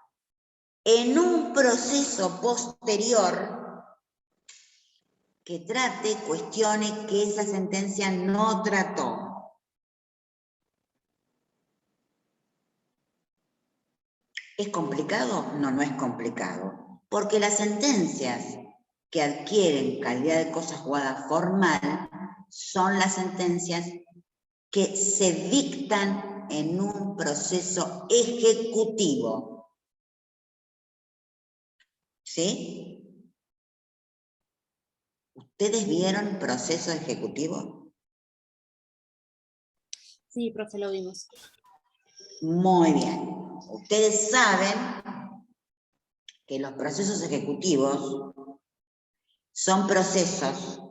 en un proceso posterior que trate cuestiones que esa sentencia no trató. ¿Es complicado? No, no es complicado. Porque las sentencias que adquieren calidad de cosa juzgada formal son las sentencias que se dictan en un proceso ejecutivo. ¿Sí? ¿Ustedes vieron proceso ejecutivo? Sí, profe, lo vimos. Muy bien. Ustedes saben que los procesos ejecutivos son procesos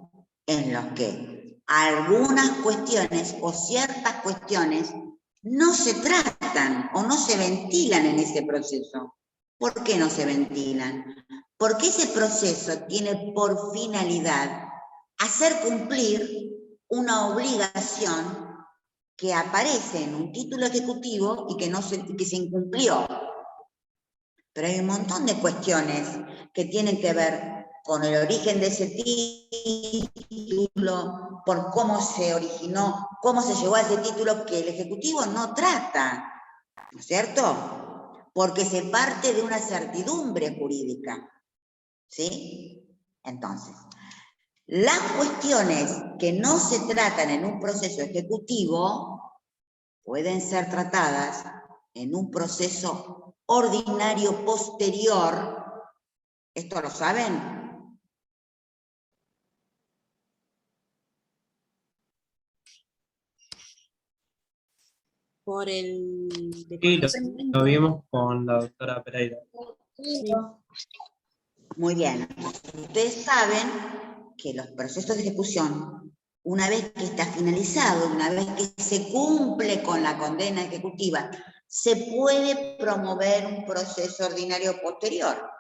en los que algunas cuestiones o ciertas cuestiones no se tratan o no se ventilan en ese proceso. ¿Por qué no se ventilan? Porque ese proceso tiene por finalidad hacer cumplir una obligación que aparece en un título ejecutivo y que se incumplió. Pero hay un montón de cuestiones que tienen que ver con el origen de ese título, por cómo se originó, cómo se llegó a ese título que el Ejecutivo no trata, ¿no es cierto? Porque se parte de una certidumbre jurídica, ¿sí? Entonces, las cuestiones que no se tratan en un proceso ejecutivo pueden ser tratadas en un proceso ordinario posterior. ¿Esto lo saben? Por el... Sí, lo vimos con la doctora Pereira. Sí. Muy bien. Ustedes saben que los procesos de ejecución, una vez que está finalizado, una vez que se cumple con la condena ejecutiva, se puede promover un proceso ordinario posterior.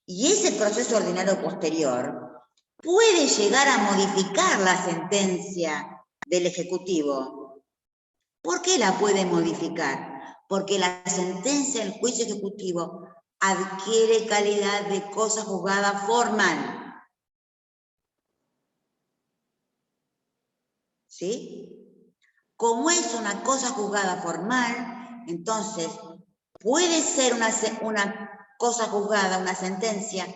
Y ese proceso ordinario posterior puede llegar a modificar la sentencia del Ejecutivo. ¿Por qué la puede modificar? Porque la sentencia del juicio ejecutivo adquiere calidad de cosa juzgada formal. ¿Sí? Como es una cosa juzgada formal, entonces puede ser una cosa juzgada, una sentencia,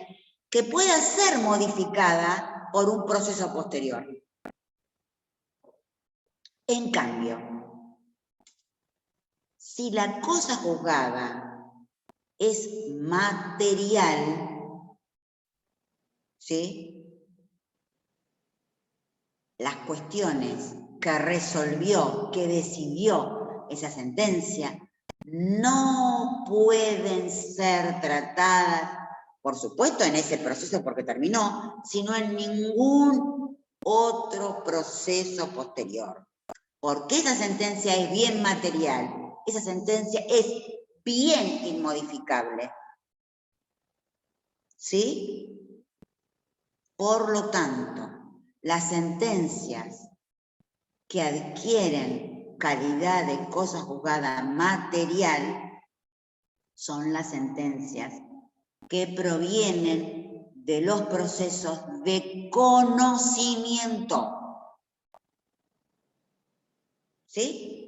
que pueda ser modificada por un proceso posterior. En cambio, si la cosa juzgada es material, ¿sí? Las cuestiones que resolvió, que decidió esa sentencia, no pueden ser tratadas, por supuesto, en ese proceso porque terminó, sino en ningún otro proceso posterior. Porque esa sentencia es bien material, esa sentencia es bien inmodificable. ¿Sí? Por lo tanto, las sentencias que adquieren calidad de cosa juzgada material son las sentencias que provienen de los procesos de conocimiento. ¿Sí?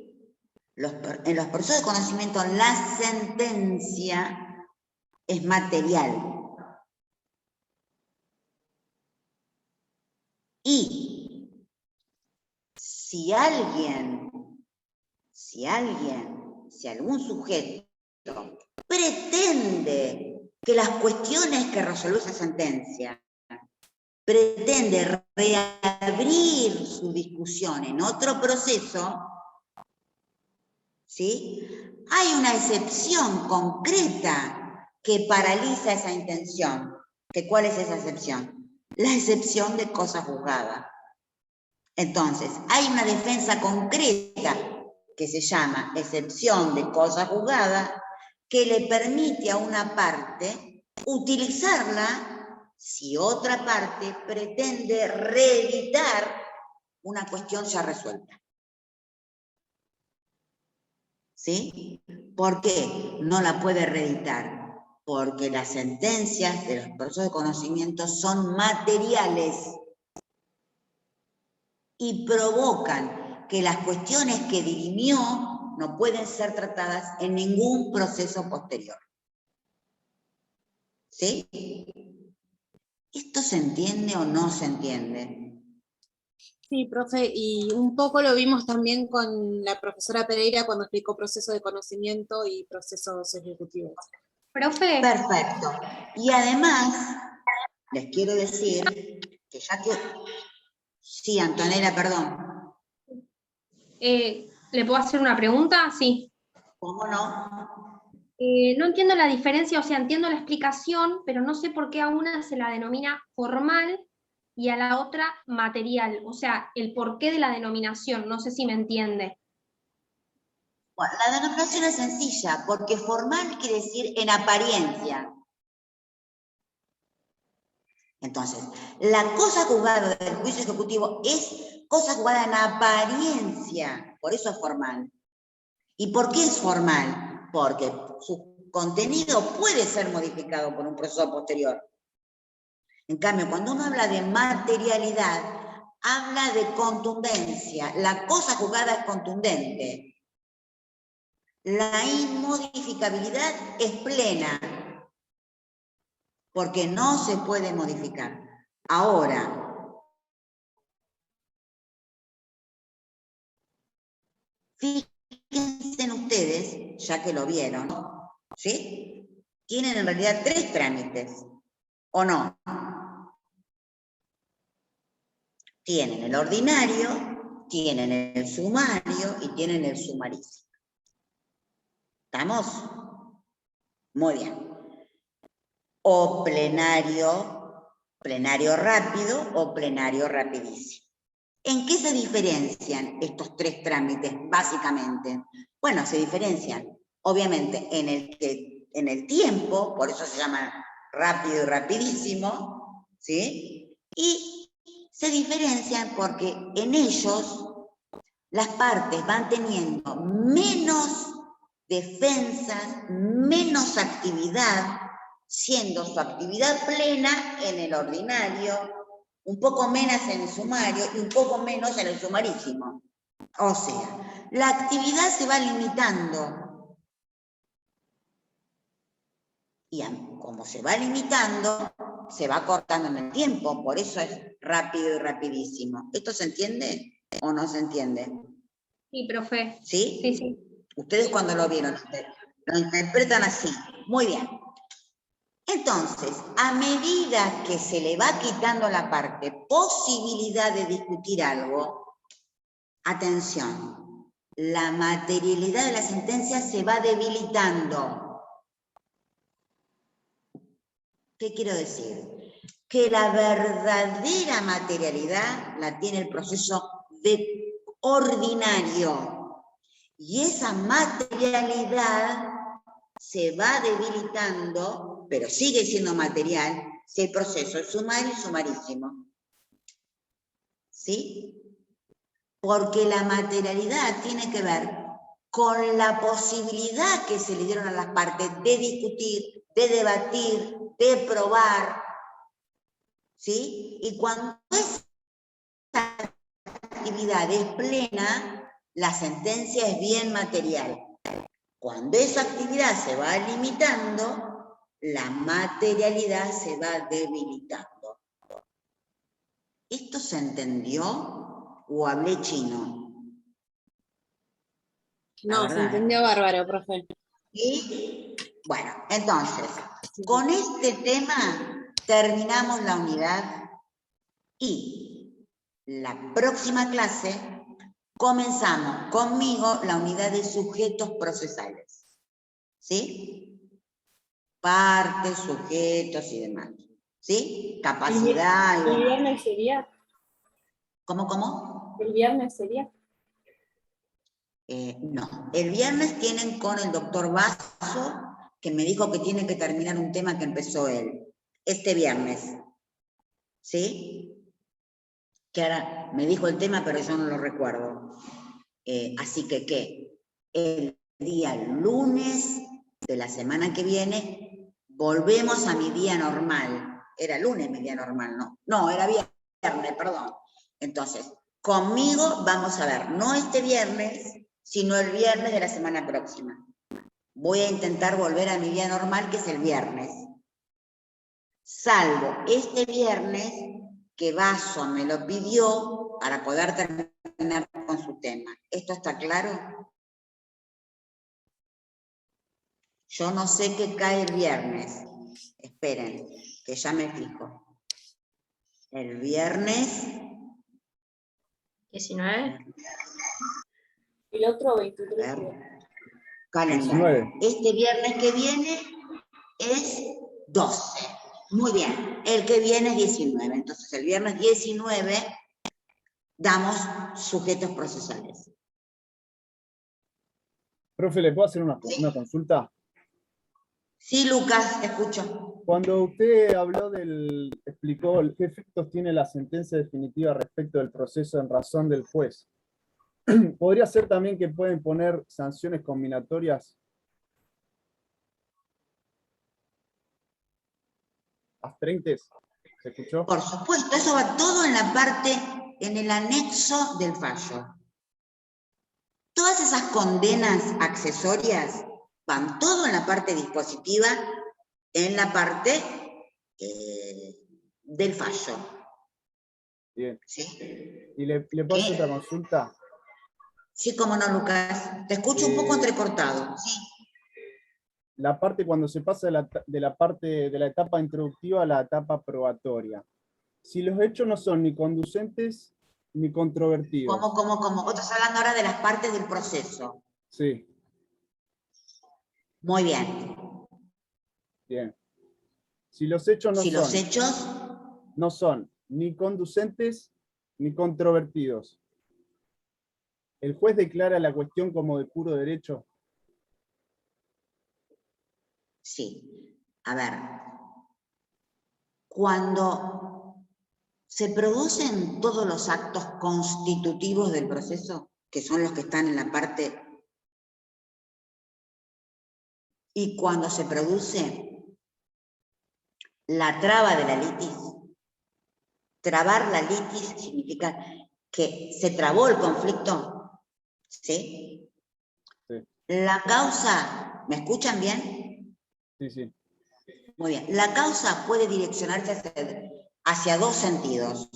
En los procesos de conocimiento la sentencia es material. Y si algún sujeto pretende que las cuestiones que resolvió esa sentencia, pretende reabrir su discusión en otro proceso, ¿sí? Hay una excepción concreta que paraliza esa intención. ¿Cuál es esa excepción? La excepción de cosa juzgada. Entonces, hay una defensa concreta que se llama excepción de cosa juzgada que le permite a una parte utilizarla si otra parte pretende reeditar una cuestión ya resuelta. ¿Sí? ¿Por qué no la puede reeditar? Porque las sentencias de los procesos de conocimiento son materiales y provocan que las cuestiones que dirimió no pueden ser tratadas en ningún proceso posterior. ¿Sí? ¿Esto se entiende o no se entiende? Sí, profe, y un poco lo vimos también con la profesora Pereira cuando explicó proceso de conocimiento y procesos ejecutivos. Profe, Perfecto. Y además, les quiero decir que ya que... Sí, Antonella, perdón. ¿le puedo hacer una pregunta? Sí. ¿Cómo no? No entiendo la diferencia, o sea, entiendo la explicación, pero no sé por qué a una se la denomina formal y a la otra material. O sea, el porqué de la denominación, no sé si me entiende. Bueno, la denominación es sencilla, porque formal quiere decir en apariencia. Entonces, la cosa juzgada del juicio ejecutivo es cosa juzgada en apariencia, por eso es formal. ¿Y por qué es formal? Porque su contenido puede ser modificado por un proceso posterior. En cambio, cuando uno habla de materialidad, habla de contundencia. La cosa juzgada es contundente. La inmodificabilidad es plena, porque no se puede modificar. Ahora, fíjense en ustedes, ya que lo vieron, ¿sí? Tienen en realidad 3 trámites, ¿o no? Tienen el ordinario, tienen el sumario y tienen el sumarísimo. ¿Estamos? Muy bien. O plenario rápido o plenario rapidísimo. ¿En qué se diferencian estos 3 trámites, básicamente? Bueno, se diferencian, obviamente, en el tiempo, por eso se llama rápido y rapidísimo, ¿sí? Y se diferencian porque en ellos las partes van teniendo menos defensas, menos actividad, siendo su actividad plena en el ordinario, un poco menos en el sumario y un poco menos en el sumarísimo. O sea, la actividad se va limitando. Y como se va limitando, se va cortando en el tiempo, por eso es rápido y rapidísimo. ¿Esto se entiende o no se entiende? Sí, profe. ¿Sí? Sí, sí. Ustedes cuando lo vieron, lo interpretan así. Muy bien. Entonces, a medida que se le va quitando la parte posibilidad de discutir algo, atención, la materialidad de la sentencia se va debilitando. ¿Qué quiero decir? Que la verdadera materialidad la tiene el proceso de ordinario. Y esa materialidad se va debilitando, pero sigue siendo material, si el proceso es sumario y sumarísimo. ¿Sí? Porque la materialidad tiene que ver con la posibilidad que se le dieron a las partes de discutir, de debatir, de probar. ¿Sí? Y cuando esa actividad es plena, la sentencia es bien material. Cuando esa actividad se va limitando, la materialidad se va debilitando. ¿Esto se entendió o hablé chino? No, se entendió bárbaro, profe. Y bueno, entonces, con este tema terminamos la unidad y la próxima clase comenzamos conmigo la unidad de sujetos procesales. ¿Sí? Partes, sujetos y demás. ¿Sí? Capacidad y demás. ¿El viernes sería? ¿Cómo? ¿El viernes sería? No. El viernes tienen con el doctor Basso, que me dijo que tiene que terminar un tema que empezó él. Este viernes. ¿sí? Que ahora me dijo el tema, pero yo no lo recuerdo. Así que, ¿qué? El día lunes de la semana que viene, volvemos a mi día normal. Era lunes mi día normal, ¿no? No, era viernes, perdón. Entonces, conmigo vamos a ver, no este viernes, sino el viernes de la semana próxima. Voy a intentar volver a mi día normal, que es el viernes. Salvo este viernes, que Vaso me lo pidió para poder terminar con su tema. ¿Esto está claro? Yo no sé qué cae el viernes. Esperen, que ya me fijo. El viernes... 19. El otro 23. A ver, calendario. 19. Este viernes que viene es 12. Muy bien. El que viene es 19. Entonces, el viernes 19 damos sujetos procesales. Profe, ¿le puedo hacer una consulta? Sí, Lucas, te escucho. Cuando usted explicó qué efectos tiene la sentencia definitiva respecto del proceso en razón del juez, ¿podría ser también que pueden poner sanciones combinatorias? ¿Astreintes? ¿Se escuchó? Por supuesto, eso va todo en la parte, en el anexo del fallo. Todas esas condenas accesorias van todo en la parte dispositiva, en la parte del fallo. Bien. ¿Sí? ¿Y le puedo hacer otra consulta? Sí, cómo no, Lucas. Te escucho un poco entrecortado. Sí. La parte cuando se pasa de la etapa introductiva a la etapa probatoria. Si los hechos no son ni conducentes ni controvertidos. ¿Cómo? Vos estás hablando ahora de las partes del proceso. Sí. Muy bien. Bien. Si los hechos no son ni conducentes ni controvertidos, ¿el juez declara la cuestión como de puro derecho? Sí. A ver. Cuando se producen todos los actos constitutivos del proceso, que son los que están en la parte, y cuando se produce la traba de la litis, trabar la litis significa que se trabó el conflicto, ¿sí? Sí. La causa, ¿me escuchan bien? Sí, sí. Muy bien. La causa puede direccionarse hacia dos sentidos.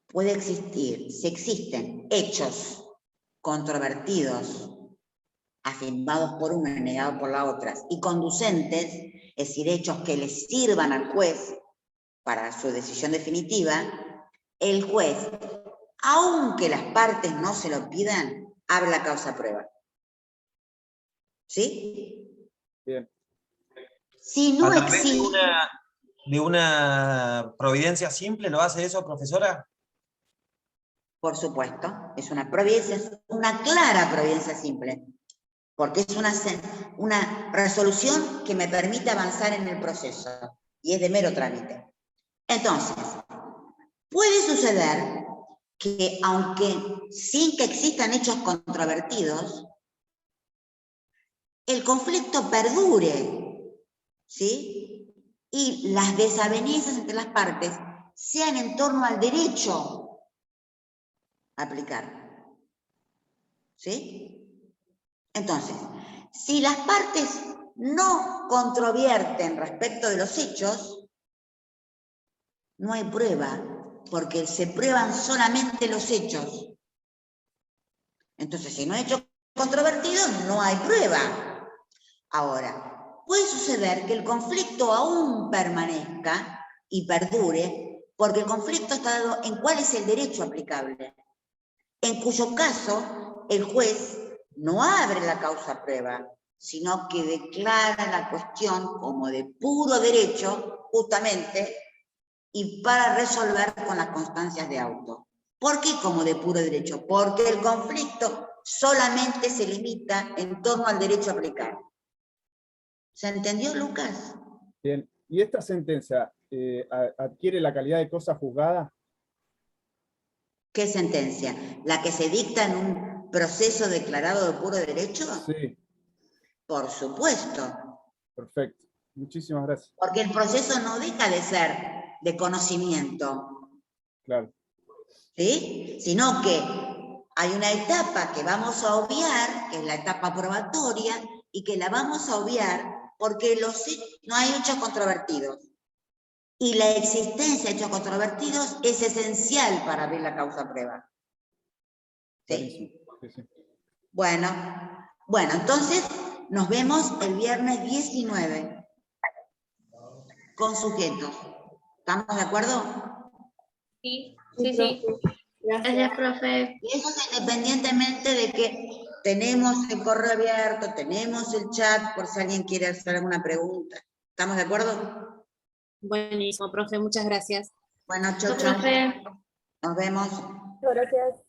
Puede existir, si existen hechos controvertidos, afirmados por una y negados por la otra, y conducentes, es decir, hechos que le sirvan al juez para su decisión definitiva, el juez, aunque las partes no se lo pidan, abre la causa prueba. ¿Sí? Bien. Si no ¿A través existe... de una providencia simple lo hace eso, profesora? Por supuesto, es una providencia, una clara providencia simple, porque es una resolución que me permite avanzar en el proceso, y es de mero trámite. Entonces, puede suceder que, aunque sin que existan hechos controvertidos, el conflicto perdure, ¿sí? Y las desavenencias entre las partes sean en torno al derecho a aplicar. ¿Sí? Entonces, si las partes no controvierten respecto de los hechos, no hay prueba, porque se prueban solamente los hechos. Entonces, si no hay hechos controvertidos, no hay prueba. Ahora, puede suceder que el conflicto aún permanezca y perdure, porque el conflicto está dado en cuál es el derecho aplicable, en cuyo caso el juez no abre la causa prueba, sino que declara la cuestión como de puro derecho, justamente, y para resolver con las constancias de auto. ¿Por qué como de puro derecho? Porque el conflicto solamente se limita en torno al derecho a aplicar. ¿Se entendió, Lucas? Bien. ¿Y esta sentencia adquiere la calidad de cosa juzgada? ¿Qué sentencia? ¿La que se dicta en un proceso declarado de puro derecho? Sí. Por supuesto. Perfecto. Muchísimas gracias. Porque el proceso no deja de ser de conocimiento. Claro. ¿Sí? Sino que hay una etapa que vamos a obviar, que es la etapa probatoria, y que la vamos a obviar porque no hay hechos controvertidos. Y la existencia de hechos controvertidos es esencial para abrir la causa prueba. ¿Sí? Sí. Bueno, entonces nos vemos el viernes 19 con sujetos. ¿Estamos de acuerdo? Sí. Gracias, profe. Y eso es independientemente de que tenemos el correo abierto, tenemos el chat, por si alguien quiere hacer alguna pregunta. ¿Estamos de acuerdo? Buenísimo, profe, muchas gracias. Bueno, chau, Profe. Nos vemos. Gracias.